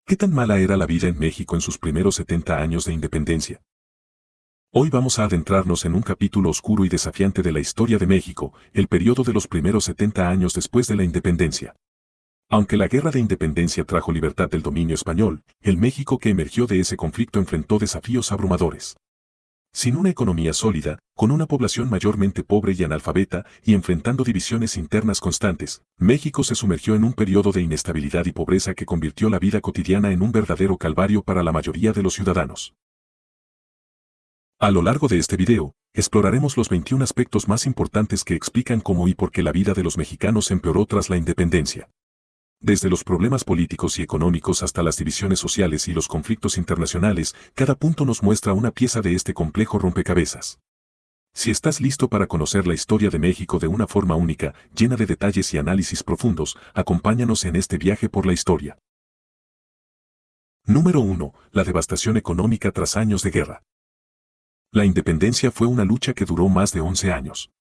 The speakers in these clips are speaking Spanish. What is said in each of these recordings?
¿Qué tan mala era la vida en México en sus primeros 70 años de independencia? Hoy vamos a adentrarnos en un capítulo oscuro y desafiante de la historia de México, el periodo de los primeros 70 años después de la independencia. Aunque la guerra de independencia trajo libertad del dominio español, el México que emergió de ese conflicto enfrentó desafíos abrumadores. Sin una economía sólida, con una población mayormente pobre y analfabeta, y enfrentando divisiones internas constantes, México se sumergió en un periodo de inestabilidad y pobreza que convirtió la vida cotidiana en un verdadero calvario para la mayoría de los ciudadanos. A lo largo de este video, exploraremos los 21 aspectos más importantes que explican cómo y por qué la vida de los mexicanos empeoró tras la independencia. Desde los problemas políticos y económicos hasta las divisiones sociales y los conflictos internacionales, cada punto nos muestra una pieza de este complejo rompecabezas. Si estás listo para conocer la historia de México de una forma única, llena de detalles y análisis profundos, acompáñanos en este viaje por la historia. Número 1. La devastación económica tras años de guerra. La independencia fue una lucha que duró más de 11 años.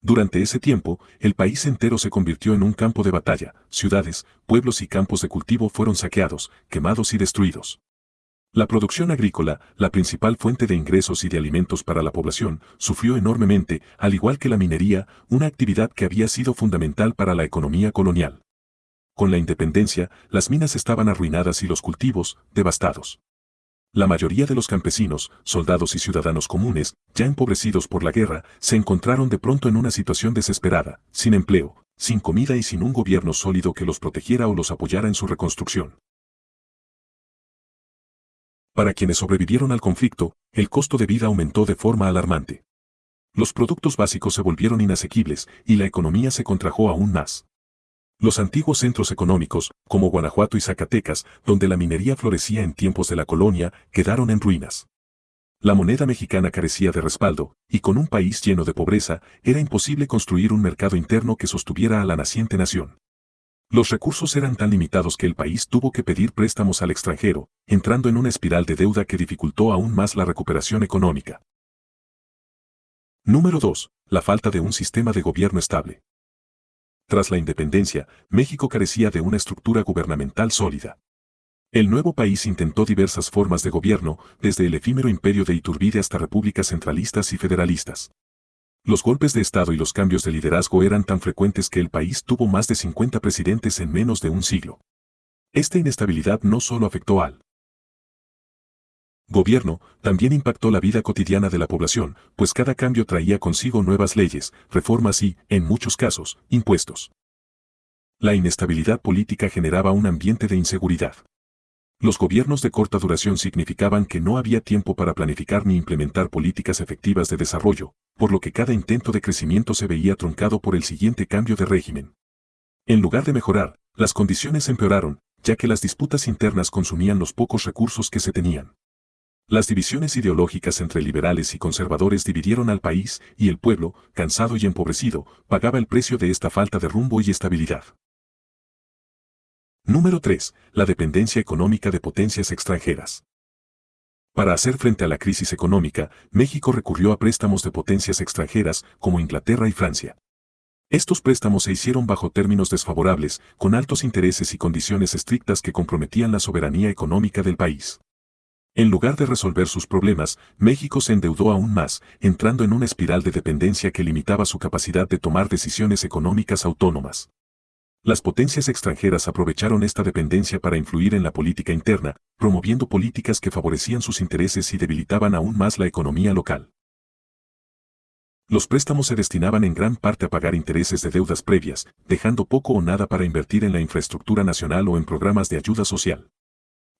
Durante ese tiempo, el país entero se convirtió en un campo de batalla, ciudades, pueblos y campos de cultivo fueron saqueados, quemados y destruidos. La producción agrícola, la principal fuente de ingresos y de alimentos para la población, sufrió enormemente, al igual que la minería, una actividad que había sido fundamental para la economía colonial. Con la independencia, las minas estaban arruinadas y los cultivos, devastados. La mayoría de los campesinos, soldados y ciudadanos comunes, ya empobrecidos por la guerra, se encontraron de pronto en una situación desesperada, sin empleo, sin comida y sin un gobierno sólido que los protegiera o los apoyara en su reconstrucción. Para quienes sobrevivieron al conflicto, el costo de vida aumentó de forma alarmante. Los productos básicos se volvieron inasequibles y la economía se contrajo aún más. Los antiguos centros económicos, como Guanajuato y Zacatecas, donde la minería florecía en tiempos de la colonia, quedaron en ruinas. La moneda mexicana carecía de respaldo, y con un país lleno de pobreza, era imposible construir un mercado interno que sostuviera a la naciente nación. Los recursos eran tan limitados que el país tuvo que pedir préstamos al extranjero, entrando en una espiral de deuda que dificultó aún más la recuperación económica. Número 2. La falta de un sistema de gobierno estable. Tras la independencia, México carecía de una estructura gubernamental sólida. El nuevo país intentó diversas formas de gobierno, desde el efímero imperio de Iturbide hasta repúblicas centralistas y federalistas. Los golpes de Estado y los cambios de liderazgo eran tan frecuentes que el país tuvo más de 50 presidentes en menos de un siglo. Esta inestabilidad no solo afectó al gobierno, también impactó la vida cotidiana de la población, pues cada cambio traía consigo nuevas leyes, reformas y, en muchos casos, impuestos. La inestabilidad política generaba un ambiente de inseguridad. Los gobiernos de corta duración significaban que no había tiempo para planificar ni implementar políticas efectivas de desarrollo, por lo que cada intento de crecimiento se veía truncado por el siguiente cambio de régimen. En lugar de mejorar, las condiciones empeoraron, ya que las disputas internas consumían los pocos recursos que se tenían. Las divisiones ideológicas entre liberales y conservadores dividieron al país, y el pueblo, cansado y empobrecido, pagaba el precio de esta falta de rumbo y estabilidad. Número 3. La dependencia económica de potencias extranjeras. Para hacer frente a la crisis económica, México recurrió a préstamos de potencias extranjeras, como Inglaterra y Francia. Estos préstamos se hicieron bajo términos desfavorables, con altos intereses y condiciones estrictas que comprometían la soberanía económica del país. En lugar de resolver sus problemas, México se endeudó aún más, entrando en una espiral de dependencia que limitaba su capacidad de tomar decisiones económicas autónomas. Las potencias extranjeras aprovecharon esta dependencia para influir en la política interna, promoviendo políticas que favorecían sus intereses y debilitaban aún más la economía local. Los préstamos se destinaban en gran parte a pagar intereses de deudas previas, dejando poco o nada para invertir en la infraestructura nacional o en programas de ayuda social.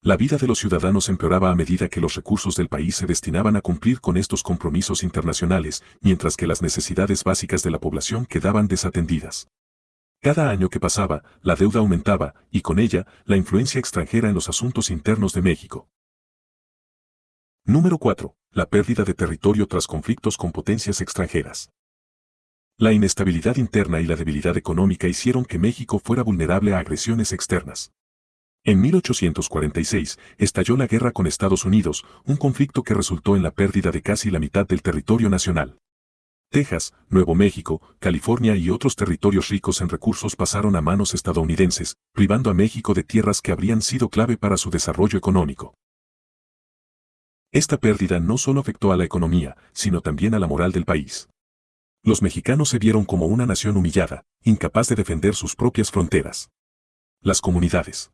La vida de los ciudadanos empeoraba a medida que los recursos del país se destinaban a cumplir con estos compromisos internacionales, mientras que las necesidades básicas de la población quedaban desatendidas. Cada año que pasaba, la deuda aumentaba, y con ella, la influencia extranjera en los asuntos internos de México. Número 4. La pérdida de territorio tras conflictos con potencias extranjeras. La inestabilidad interna y la debilidad económica hicieron que México fuera vulnerable a agresiones externas. En 1846, estalló la guerra con Estados Unidos, un conflicto que resultó en la pérdida de casi la mitad del territorio nacional. Texas, Nuevo México, California y otros territorios ricos en recursos pasaron a manos estadounidenses, privando a México de tierras que habrían sido clave para su desarrollo económico. Esta pérdida no solo afectó a la economía, sino también a la moral del país. Los mexicanos se vieron como una nación humillada, incapaz de defender sus propias fronteras. Las comunidades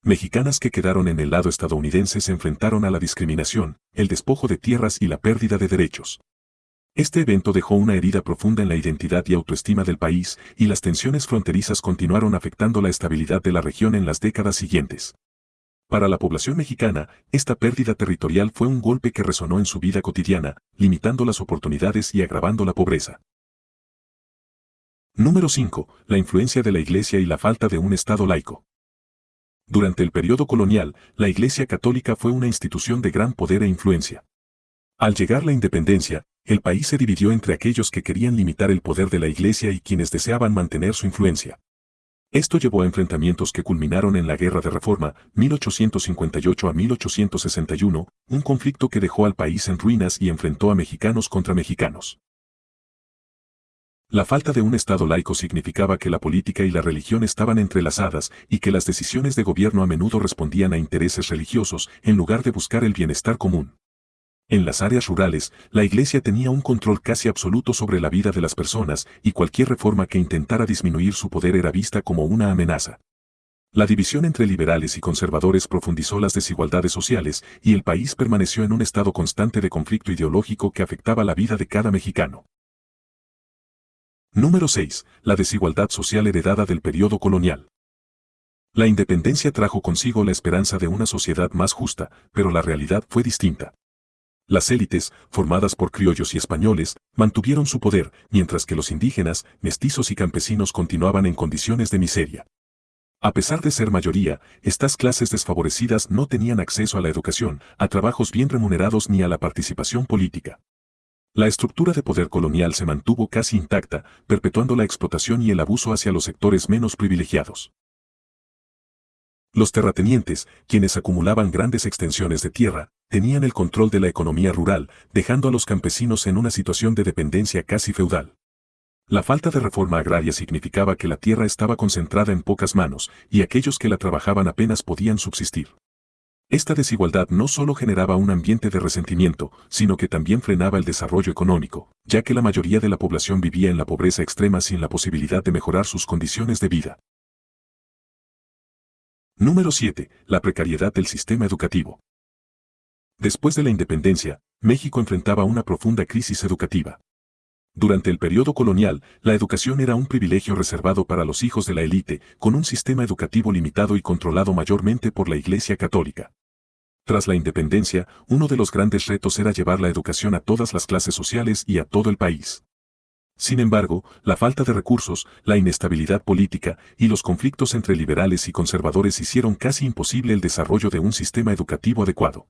mexicanas que quedaron en el lado estadounidense se enfrentaron a la discriminación, el despojo de tierras y la pérdida de derechos. Este evento dejó una herida profunda en la identidad y autoestima del país, y las tensiones fronterizas continuaron afectando la estabilidad de la región en las décadas siguientes. Para la población mexicana, esta pérdida territorial fue un golpe que resonó en su vida cotidiana, limitando las oportunidades y agravando la pobreza. Número 5. La influencia de la Iglesia y la falta de un Estado laico. Durante el periodo colonial, la Iglesia Católica fue una institución de gran poder e influencia. Al llegar la independencia, el país se dividió entre aquellos que querían limitar el poder de la Iglesia y quienes deseaban mantener su influencia. Esto llevó a enfrentamientos que culminaron en la Guerra de Reforma, 1858 a 1861, un conflicto que dejó al país en ruinas y enfrentó a mexicanos contra mexicanos. La falta de un Estado laico significaba que la política y la religión estaban entrelazadas y que las decisiones de gobierno a menudo respondían a intereses religiosos en lugar de buscar el bienestar común. En las áreas rurales, la Iglesia tenía un control casi absoluto sobre la vida de las personas y cualquier reforma que intentara disminuir su poder era vista como una amenaza. La división entre liberales y conservadores profundizó las desigualdades sociales y el país permaneció en un estado constante de conflicto ideológico que afectaba la vida de cada mexicano. Número 6. La desigualdad social heredada del periodo colonial. La independencia trajo consigo la esperanza de una sociedad más justa, pero la realidad fue distinta. Las élites, formadas por criollos y españoles, mantuvieron su poder, mientras que los indígenas, mestizos y campesinos continuaban en condiciones de miseria. A pesar de ser mayoría, estas clases desfavorecidas no tenían acceso a la educación, a trabajos bien remunerados ni a la participación política. La estructura de poder colonial se mantuvo casi intacta, perpetuando la explotación y el abuso hacia los sectores menos privilegiados. Los terratenientes, quienes acumulaban grandes extensiones de tierra, tenían el control de la economía rural, dejando a los campesinos en una situación de dependencia casi feudal. La falta de reforma agraria significaba que la tierra estaba concentrada en pocas manos, y aquellos que la trabajaban apenas podían subsistir. Esta desigualdad no solo generaba un ambiente de resentimiento, sino que también frenaba el desarrollo económico, ya que la mayoría de la población vivía en la pobreza extrema sin la posibilidad de mejorar sus condiciones de vida. Número 7. La precariedad del sistema educativo. Después de la independencia, México enfrentaba una profunda crisis educativa. Durante el periodo colonial, la educación era un privilegio reservado para los hijos de la élite, con un sistema educativo limitado y controlado mayormente por la Iglesia Católica. Tras la independencia, uno de los grandes retos era llevar la educación a todas las clases sociales y a todo el país. Sin embargo, la falta de recursos, la inestabilidad política y los conflictos entre liberales y conservadores hicieron casi imposible el desarrollo de un sistema educativo adecuado.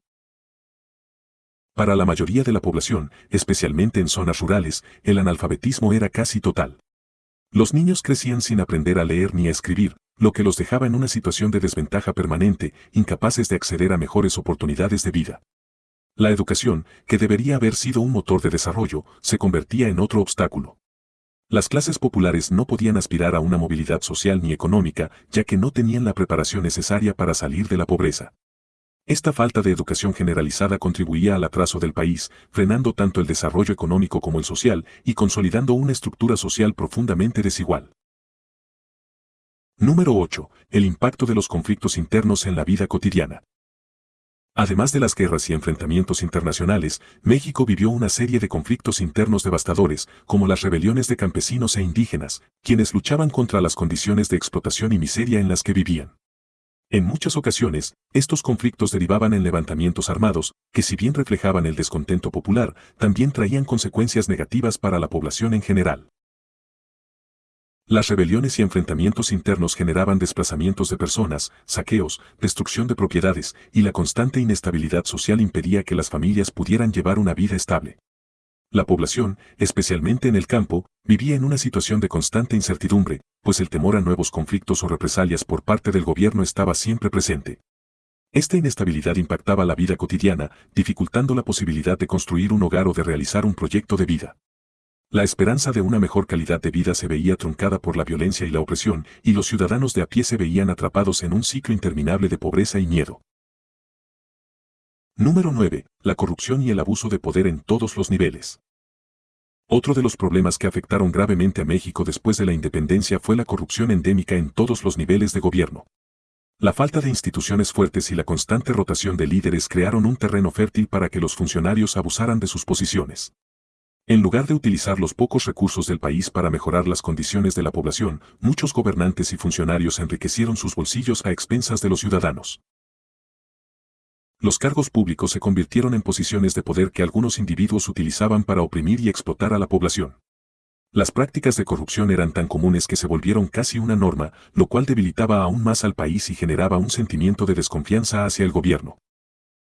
Para la mayoría de la población, especialmente en zonas rurales, el analfabetismo era casi total. Los niños crecían sin aprender a leer ni a escribir, lo que los dejaba en una situación de desventaja permanente, incapaces de acceder a mejores oportunidades de vida. La educación, que debería haber sido un motor de desarrollo, se convertía en otro obstáculo. Las clases populares no podían aspirar a una movilidad social ni económica, ya que no tenían la preparación necesaria para salir de la pobreza. Esta falta de educación generalizada contribuía al atraso del país, frenando tanto el desarrollo económico como el social y consolidando una estructura social profundamente desigual. Número 8. El impacto de los conflictos internos en la vida cotidiana. Además de las guerras y enfrentamientos internacionales, México vivió una serie de conflictos internos devastadores, como las rebeliones de campesinos e indígenas, quienes luchaban contra las condiciones de explotación y miseria en las que vivían. En muchas ocasiones, estos conflictos derivaban en levantamientos armados, que si bien reflejaban el descontento popular, también traían consecuencias negativas para la población en general. Las rebeliones y enfrentamientos internos generaban desplazamientos de personas, saqueos, destrucción de propiedades, y la constante inestabilidad social impedía que las familias pudieran llevar una vida estable. La población, especialmente en el campo, vivía en una situación de constante incertidumbre, pues el temor a nuevos conflictos o represalias por parte del gobierno estaba siempre presente. Esta inestabilidad impactaba la vida cotidiana, dificultando la posibilidad de construir un hogar o de realizar un proyecto de vida. La esperanza de una mejor calidad de vida se veía truncada por la violencia y la opresión, y los ciudadanos de a pie se veían atrapados en un ciclo interminable de pobreza y miedo. Número 9. La corrupción y el abuso de poder en todos los niveles. Otro de los problemas que afectaron gravemente a México después de la independencia fue la corrupción endémica en todos los niveles de gobierno. La falta de instituciones fuertes y la constante rotación de líderes crearon un terreno fértil para que los funcionarios abusaran de sus posiciones. En lugar de utilizar los pocos recursos del país para mejorar las condiciones de la población, muchos gobernantes y funcionarios enriquecieron sus bolsillos a expensas de los ciudadanos. Los cargos públicos se convirtieron en posiciones de poder que algunos individuos utilizaban para oprimir y explotar a la población. Las prácticas de corrupción eran tan comunes que se volvieron casi una norma, lo cual debilitaba aún más al país y generaba un sentimiento de desconfianza hacia el gobierno.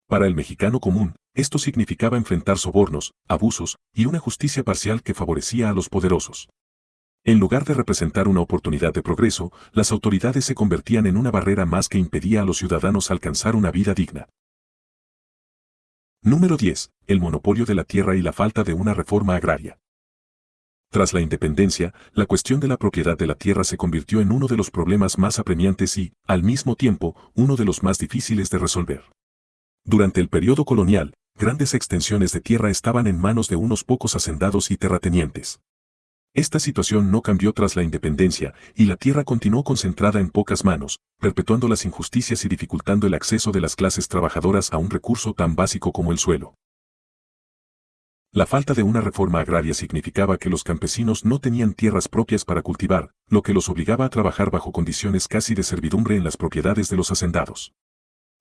Para el mexicano común, esto significaba enfrentar sobornos, abusos y una justicia parcial que favorecía a los poderosos. En lugar de representar una oportunidad de progreso, las autoridades se convertían en una barrera más que impedía a los ciudadanos alcanzar una vida digna. Número 10. El monopolio de la tierra y la falta de una reforma agraria. Tras la independencia, la cuestión de la propiedad de la tierra se convirtió en uno de los problemas más apremiantes y, al mismo tiempo, uno de los más difíciles de resolver. Durante el periodo colonial, grandes extensiones de tierra estaban en manos de unos pocos hacendados y terratenientes. Esta situación no cambió tras la independencia, y la tierra continuó concentrada en pocas manos, perpetuando las injusticias y dificultando el acceso de las clases trabajadoras a un recurso tan básico como el suelo. La falta de una reforma agraria significaba que los campesinos no tenían tierras propias para cultivar, lo que los obligaba a trabajar bajo condiciones casi de servidumbre en las propiedades de los hacendados.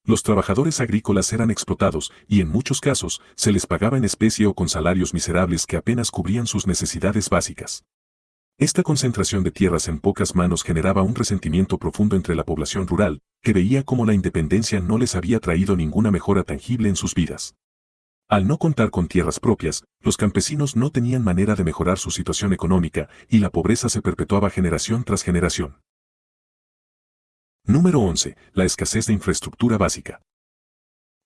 Los trabajadores agrícolas eran explotados y en muchos casos se les pagaba en especie o con salarios miserables que apenas cubrían sus necesidades básicas. Esta concentración de tierras en pocas manos generaba un resentimiento profundo entre la población rural, que veía cómo la independencia no les había traído ninguna mejora tangible en sus vidas. Al no contar con tierras propias, los campesinos no tenían manera de mejorar su situación económica y la pobreza se perpetuaba generación tras generación. Número 11. La escasez de infraestructura básica.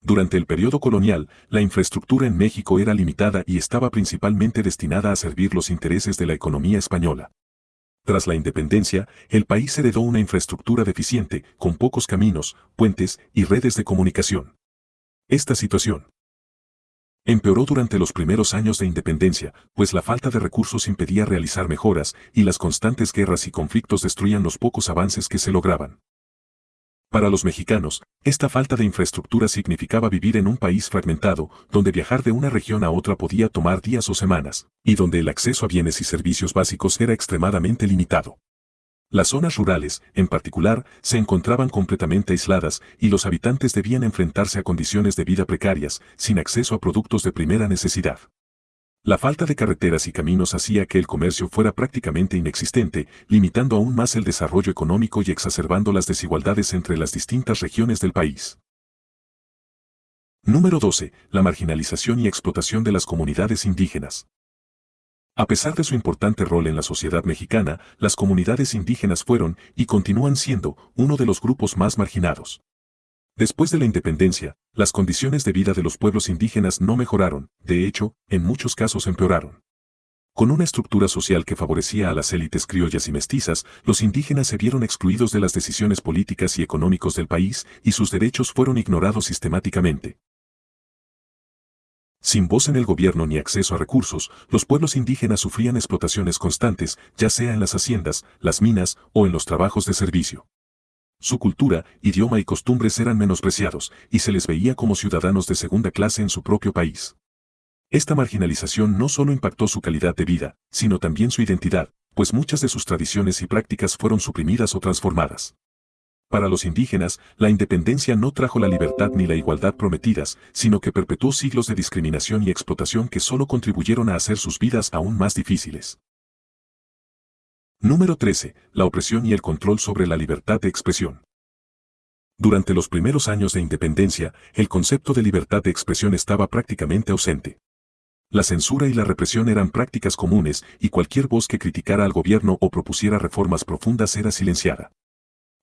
Durante el periodo colonial, la infraestructura en México era limitada y estaba principalmente destinada a servir los intereses de la economía española. Tras la independencia, el país heredó una infraestructura deficiente, con pocos caminos, puentes y redes de comunicación. Esta situación empeoró durante los primeros años de independencia, pues la falta de recursos impedía realizar mejoras y las constantes guerras y conflictos destruían los pocos avances que se lograban. Para los mexicanos, esta falta de infraestructura significaba vivir en un país fragmentado, donde viajar de una región a otra podía tomar días o semanas, y donde el acceso a bienes y servicios básicos era extremadamente limitado. Las zonas rurales, en particular, se encontraban completamente aisladas y los habitantes debían enfrentarse a condiciones de vida precarias, sin acceso a productos de primera necesidad. La falta de carreteras y caminos hacía que el comercio fuera prácticamente inexistente, limitando aún más el desarrollo económico y exacerbando las desigualdades entre las distintas regiones del país. Número 12. La marginalización y explotación de las comunidades indígenas. A pesar de su importante rol en la sociedad mexicana, las comunidades indígenas fueron, y continúan siendo, uno de los grupos más marginados. Después de la independencia, las condiciones de vida de los pueblos indígenas no mejoraron, de hecho, en muchos casos empeoraron. Con una estructura social que favorecía a las élites criollas y mestizas, los indígenas se vieron excluidos de las decisiones políticas y económicas del país, y sus derechos fueron ignorados sistemáticamente. Sin voz en el gobierno ni acceso a recursos, los pueblos indígenas sufrían explotaciones constantes, ya sea en las haciendas, las minas o en los trabajos de servicio. Su cultura, idioma y costumbres eran menospreciados, y se les veía como ciudadanos de segunda clase en su propio país. Esta marginalización no solo impactó su calidad de vida, sino también su identidad, pues muchas de sus tradiciones y prácticas fueron suprimidas o transformadas. Para los indígenas, la independencia no trajo la libertad ni la igualdad prometidas, sino que perpetuó siglos de discriminación y explotación que solo contribuyeron a hacer sus vidas aún más difíciles. Número 13. La opresión y el control sobre la libertad de expresión. Durante los primeros años de independencia, el concepto de libertad de expresión estaba prácticamente ausente. La censura y la represión eran prácticas comunes y cualquier voz que criticara al gobierno o propusiera reformas profundas era silenciada.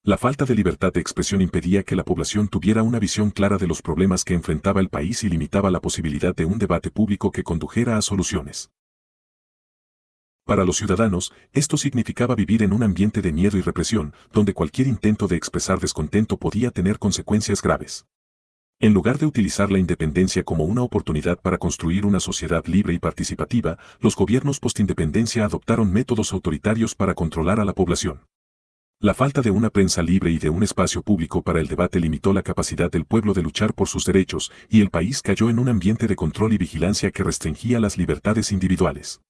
La falta de libertad de expresión impedía que la población tuviera una visión clara de los problemas que enfrentaba el país y limitaba la posibilidad de un debate público que condujera a soluciones. Para los ciudadanos, esto significaba vivir en un ambiente de miedo y represión, donde cualquier intento de expresar descontento podía tener consecuencias graves. En lugar de utilizar la independencia como una oportunidad para construir una sociedad libre y participativa, los gobiernos postindependencia adoptaron métodos autoritarios para controlar a la población. La falta de una prensa libre y de un espacio público para el debate limitó la capacidad del pueblo de luchar por sus derechos, y el país cayó en un ambiente de control y vigilancia que restringía las libertades individuales.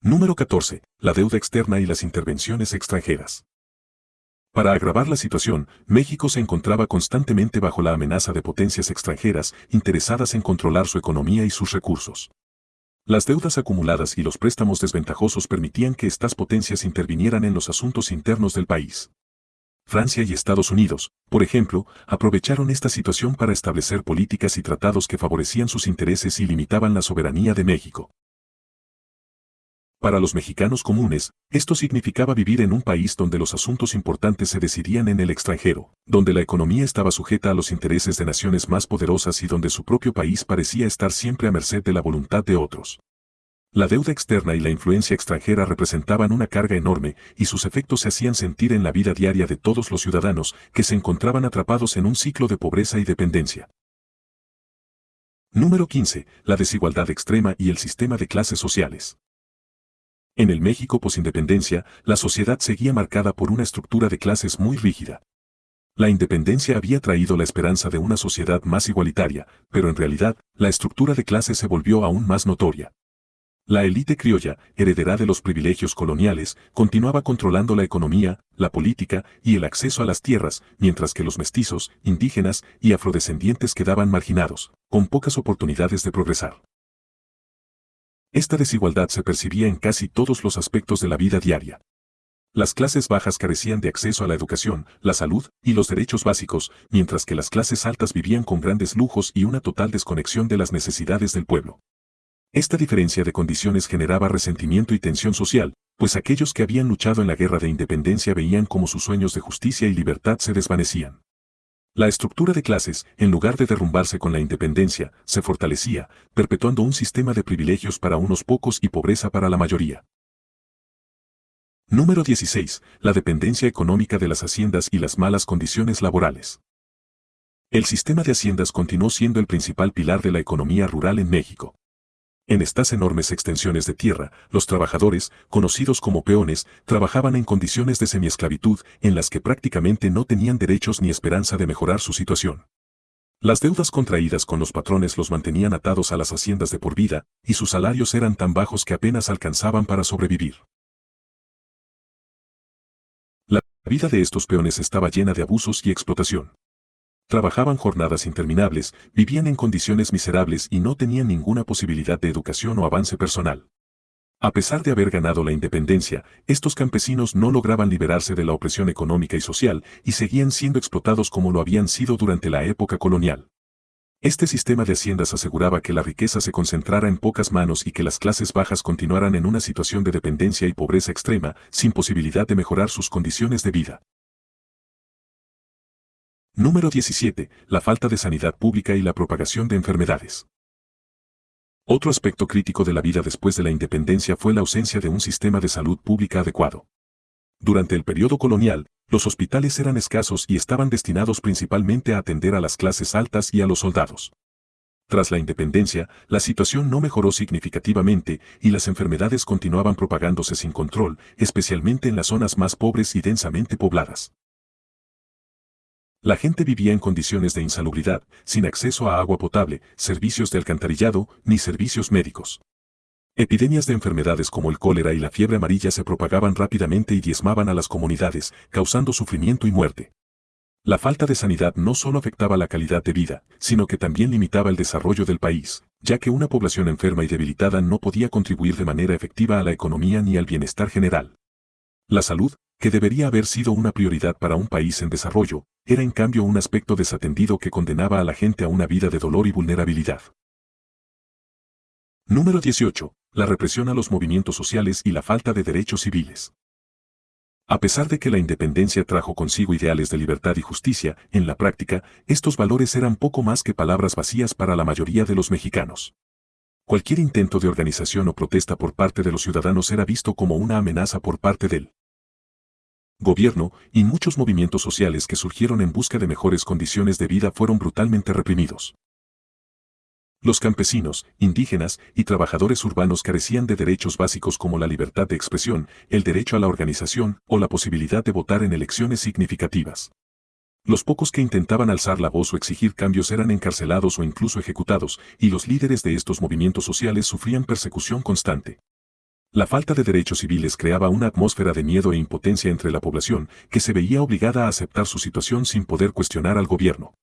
Número 14. La deuda externa y las intervenciones extranjeras. Para agravar la situación, México se encontraba constantemente bajo la amenaza de potencias extranjeras interesadas en controlar su economía y sus recursos. Las deudas acumuladas y los préstamos desventajosos permitían que estas potencias intervinieran en los asuntos internos del país. Francia y Estados Unidos, por ejemplo, aprovecharon esta situación para establecer políticas y tratados que favorecían sus intereses y limitaban la soberanía de México. Para los mexicanos comunes, esto significaba vivir en un país donde los asuntos importantes se decidían en el extranjero, donde la economía estaba sujeta a los intereses de naciones más poderosas y donde su propio país parecía estar siempre a merced de la voluntad de otros. La deuda externa y la influencia extranjera representaban una carga enorme y sus efectos se hacían sentir en la vida diaria de todos los ciudadanos que se encontraban atrapados en un ciclo de pobreza y dependencia. Número 15. La desigualdad extrema y el sistema de clases sociales. En el México posindependencia, la sociedad seguía marcada por una estructura de clases muy rígida. La independencia había traído la esperanza de una sociedad más igualitaria, pero en realidad, la estructura de clases se volvió aún más notoria. La élite criolla, heredera de los privilegios coloniales, continuaba controlando la economía, la política y el acceso a las tierras, mientras que los mestizos, indígenas y afrodescendientes quedaban marginados, con pocas oportunidades de progresar. Esta desigualdad se percibía en casi todos los aspectos de la vida diaria. Las clases bajas carecían de acceso a la educación, la salud y los derechos básicos, mientras que las clases altas vivían con grandes lujos y una total desconexión de las necesidades del pueblo. Esta diferencia de condiciones generaba resentimiento y tensión social, pues aquellos que habían luchado en la guerra de independencia veían cómo sus sueños de justicia y libertad se desvanecían. La estructura de clases, en lugar de derrumbarse con la independencia, se fortalecía, perpetuando un sistema de privilegios para unos pocos y pobreza para la mayoría. Número 16. La dependencia económica de las haciendas y las malas condiciones laborales. El sistema de haciendas continuó siendo el principal pilar de la economía rural en México. En estas enormes extensiones de tierra, los trabajadores, conocidos como peones, trabajaban en condiciones de semiesclavitud en las que prácticamente no tenían derechos ni esperanza de mejorar su situación. Las deudas contraídas con los patrones los mantenían atados a las haciendas de por vida, y sus salarios eran tan bajos que apenas alcanzaban para sobrevivir. La vida de estos peones estaba llena de abusos y explotación. Trabajaban jornadas interminables, vivían en condiciones miserables y no tenían ninguna posibilidad de educación o avance personal. A pesar de haber ganado la independencia, estos campesinos no lograban liberarse de la opresión económica y social y seguían siendo explotados como lo habían sido durante la época colonial. Este sistema de haciendas aseguraba que la riqueza se concentrara en pocas manos y que las clases bajas continuaran en una situación de dependencia y pobreza extrema, sin posibilidad de mejorar sus condiciones de vida. Número 17. La falta de sanidad pública y la propagación de enfermedades. Otro aspecto crítico de la vida después de la independencia fue la ausencia de un sistema de salud pública adecuado. Durante el periodo colonial, los hospitales eran escasos y estaban destinados principalmente a atender a las clases altas y a los soldados. Tras la independencia, la situación no mejoró significativamente y las enfermedades continuaban propagándose sin control, especialmente en las zonas más pobres y densamente pobladas. La gente vivía en condiciones de insalubridad, sin acceso a agua potable, servicios de alcantarillado, ni servicios médicos. Epidemias de enfermedades como el cólera y la fiebre amarilla se propagaban rápidamente y diezmaban a las comunidades, causando sufrimiento y muerte. La falta de sanidad no solo afectaba la calidad de vida, sino que también limitaba el desarrollo del país, ya que una población enferma y debilitada no podía contribuir de manera efectiva a la economía ni al bienestar general. La salud, que debería haber sido una prioridad para un país en desarrollo, era en cambio un aspecto desatendido que condenaba a la gente a una vida de dolor y vulnerabilidad. Número 18. La represión a los movimientos sociales y la falta de derechos civiles. A pesar de que la independencia trajo consigo ideales de libertad y justicia, en la práctica, estos valores eran poco más que palabras vacías para la mayoría de los mexicanos. Cualquier intento de organización o protesta por parte de los ciudadanos era visto como una amenaza por parte del gobierno, y muchos movimientos sociales que surgieron en busca de mejores condiciones de vida fueron brutalmente reprimidos. Los campesinos, indígenas y trabajadores urbanos carecían de derechos básicos como la libertad de expresión, el derecho a la organización o la posibilidad de votar en elecciones significativas. Los pocos que intentaban alzar la voz o exigir cambios eran encarcelados o incluso ejecutados, y los líderes de estos movimientos sociales sufrían persecución constante. La falta de derechos civiles creaba una atmósfera de miedo e impotencia entre la población, que se veía obligada a aceptar su situación sin poder cuestionar al gobierno.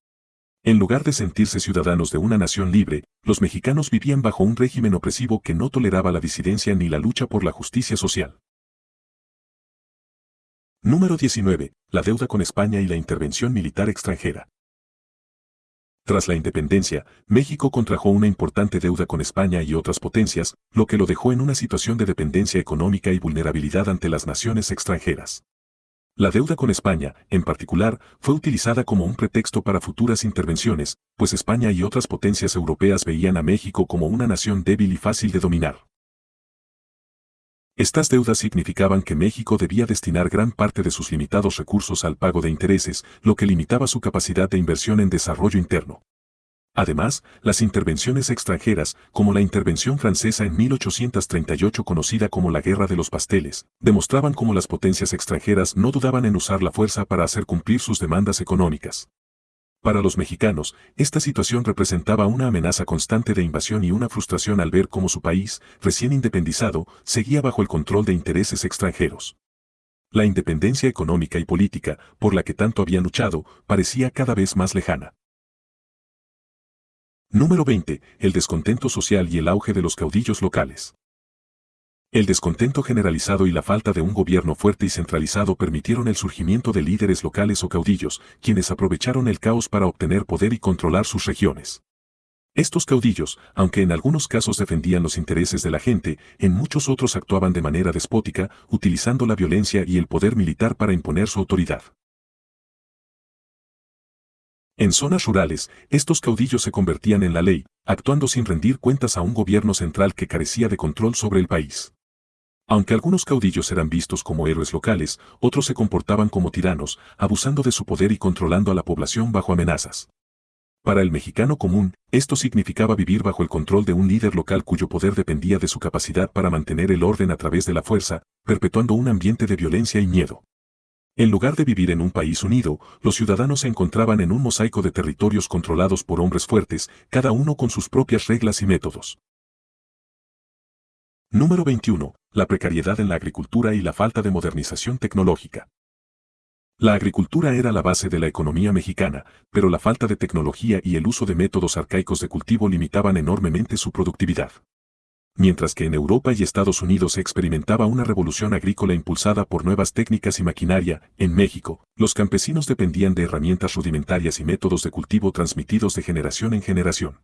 En lugar de sentirse ciudadanos de una nación libre, los mexicanos vivían bajo un régimen opresivo que no toleraba la disidencia ni la lucha por la justicia social. Número 19. La deuda con España y la intervención militar extranjera. Tras la independencia, México contrajo una importante deuda con España y otras potencias, lo que lo dejó en una situación de dependencia económica y vulnerabilidad ante las naciones extranjeras. La deuda con España, en particular, fue utilizada como un pretexto para futuras intervenciones, pues España y otras potencias europeas veían a México como una nación débil y fácil de dominar. Estas deudas significaban que México debía destinar gran parte de sus limitados recursos al pago de intereses, lo que limitaba su capacidad de inversión en desarrollo interno. Además, las intervenciones extranjeras, como la intervención francesa en 1838 conocida como la Guerra de los Pasteles, demostraban cómo las potencias extranjeras no dudaban en usar la fuerza para hacer cumplir sus demandas económicas. Para los mexicanos, esta situación representaba una amenaza constante de invasión y una frustración al ver cómo su país, recién independizado, seguía bajo el control de intereses extranjeros. La independencia económica y política, por la que tanto habían luchado, parecía cada vez más lejana. Número 20. El descontento social y el auge de los caudillos locales. El descontento generalizado y la falta de un gobierno fuerte y centralizado permitieron el surgimiento de líderes locales o caudillos, quienes aprovecharon el caos para obtener poder y controlar sus regiones. Estos caudillos, aunque en algunos casos defendían los intereses de la gente, en muchos otros actuaban de manera despótica, utilizando la violencia y el poder militar para imponer su autoridad. En zonas rurales, estos caudillos se convertían en la ley, actuando sin rendir cuentas a un gobierno central que carecía de control sobre el país. Aunque algunos caudillos eran vistos como héroes locales, otros se comportaban como tiranos, abusando de su poder y controlando a la población bajo amenazas. Para el mexicano común, esto significaba vivir bajo el control de un líder local cuyo poder dependía de su capacidad para mantener el orden a través de la fuerza, perpetuando un ambiente de violencia y miedo. En lugar de vivir en un país unido, los ciudadanos se encontraban en un mosaico de territorios controlados por hombres fuertes, cada uno con sus propias reglas y métodos. Número 21. La precariedad en la agricultura y la falta de modernización tecnológica. La agricultura era la base de la economía mexicana, pero la falta de tecnología y el uso de métodos arcaicos de cultivo limitaban enormemente su productividad. Mientras que en Europa y Estados Unidos se experimentaba una revolución agrícola impulsada por nuevas técnicas y maquinaria, en México, los campesinos dependían de herramientas rudimentarias y métodos de cultivo transmitidos de generación en generación.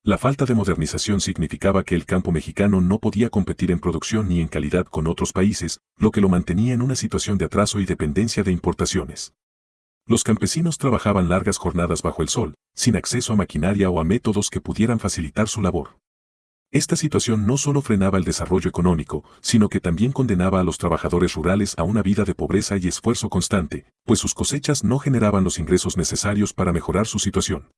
La falta de modernización significaba que el campo mexicano no podía competir en producción ni en calidad con otros países, lo que lo mantenía en una situación de atraso y dependencia de importaciones. Los campesinos trabajaban largas jornadas bajo el sol, sin acceso a maquinaria o a métodos que pudieran facilitar su labor. Esta situación no solo frenaba el desarrollo económico, sino que también condenaba a los trabajadores rurales a una vida de pobreza y esfuerzo constante, pues sus cosechas no generaban los ingresos necesarios para mejorar su situación.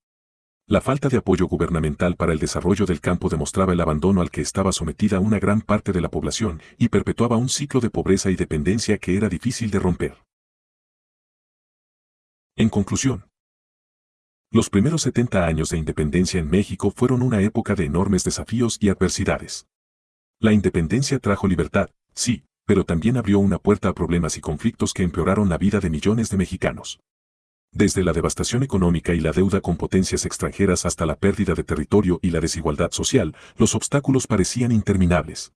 La falta de apoyo gubernamental para el desarrollo del campo demostraba el abandono al que estaba sometida una gran parte de la población y perpetuaba un ciclo de pobreza y dependencia que era difícil de romper. En conclusión, los primeros 70 años de independencia en México fueron una época de enormes desafíos y adversidades. La independencia trajo libertad, sí, pero también abrió una puerta a problemas y conflictos que empeoraron la vida de millones de mexicanos. Desde la devastación económica y la deuda con potencias extranjeras hasta la pérdida de territorio y la desigualdad social, los obstáculos parecían interminables.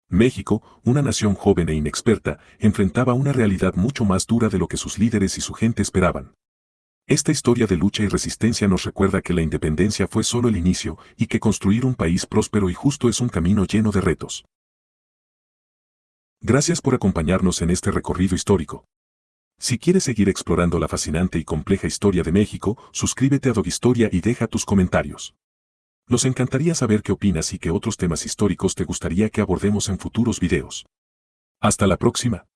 México, una nación joven e inexperta, enfrentaba una realidad mucho más dura de lo que sus líderes y su gente esperaban. Esta historia de lucha y resistencia nos recuerda que la independencia fue solo el inicio y que construir un país próspero y justo es un camino lleno de retos. Gracias por acompañarnos en este recorrido histórico. Si quieres seguir explorando la fascinante y compleja historia de México, suscríbete a Dog Historia y deja tus comentarios. Nos encantaría saber qué opinas y qué otros temas históricos te gustaría que abordemos en futuros videos. Hasta la próxima.